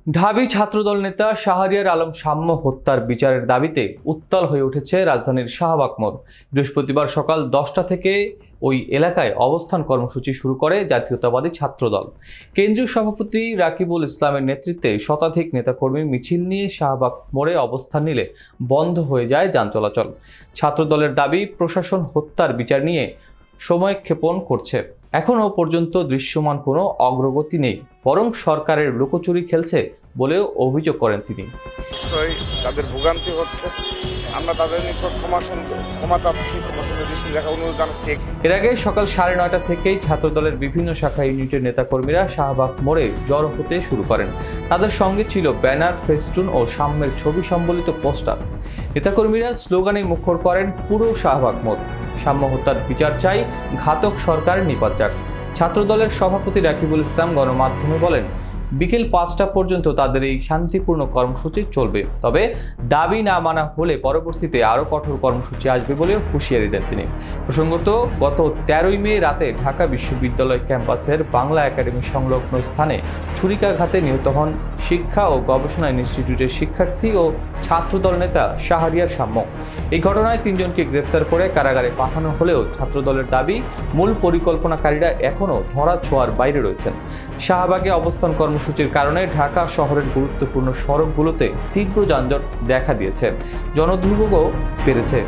ঢাবি ছাত্রদল নেতা শাহরিয়ার আলম সাম্য হত্যার বিচারের দাবিতে উত্তাল হয়ে উঠেছে রাজধানীর শাহবাগ মোড়। বৃহস্পতিবার সকাল 10টা থেকে ওই এলাকায় অবস্থান কর্মসূচি শুরু করে জাতীয়তাবাদী ছাত্রদল। কেন্দ্রীয় সভাপতি রাকিবুল ইসলামের নেতৃত্বে শতাধিক নেতাকর্মী মিছিল নিয়ে শাহবাগ মোড়ে অবস্থান নিলে বন্ধ হয়ে যায় যান চলাচল। ছাত্রদলের দাবি, প্রশাসন হত্যার বিচার নিয়ে সময়ক্ষেপণ করছে। এখনও পর্যন্ত দৃশ্যমান কোনো অগ্রগতি নেই, বরং সরকারের লুকোচুরি খেলছে বলেও অভিযোগ করেন তিনি। অবশ্যই যাদের ভোগান্তি হচ্ছে, আমরা তাদের নিকট ক্ষমা চাচ্ছি, প্রশাসনের দৃষ্টি দেখা অনুরোধ জানাচ্ছি। এর আগে সকাল 9:30 থেকেই ছাত্রদলের বিভিন্ন শাখা ইউনিটের নেতাকর্মীরা শাহবাগ মোড়ে জড়ো হতে শুরু করেন। তাদের সঙ্গে ছিল ব্যানার, ফেস্টুন ও সাম্যের ছবি সম্বলিত পোস্টার। নেতাকর্মীরা স্লোগানে মুখর করেন পুরো শাহবাগ মোড়, সাম্য হত্যার বিচার চাই, ঘাতক সরকার নিপাত যাক। ছাত্রদলের সভাপতি রাকিবুল ইসলাম গণমাধ্যমে বলেন, বিকেল 5টা পর্যন্ত তাদের এই শান্তিপূর্ণ কর্মসূচি চলবে, তবে দাবি না মানা হলে পরবর্তীতে আরও কঠোর কর্মসূচি আসবে বলেও হুঁশিয়ারি দেন তিনি। প্রসঙ্গত, গত 13ই মে রাতে ঢাকা বিশ্ববিদ্যালয় ক্যাম্পাসের বাংলা একাডেমি সংলগ্ন স্থানে ছুরিকাঘাতে নিহত হন শিক্ষা ও গবেষণা ইনস্টিটিউটের শিক্ষার্থী ও ছাত্রদল নেতা শাহরিয়ার সাম্য। এই ঘটনায় 3 জনকে গ্রেফতার করে কারাগারে পাঠানো হলেও ছাত্রদলের দাবি, মূল পরিকল্পনাকারীরা এখনও ধরা ছোঁয়ার বাইরে রয়েছেন। শাহবাগে অবস্থান কর্মসূচির কারণে ঢাকা শহরের গুরুত্বপূর্ণ সড়কগুলোতে তীব্র যানজট দেখা দিয়েছে, জনদুর্ভোগও বেড়েছে।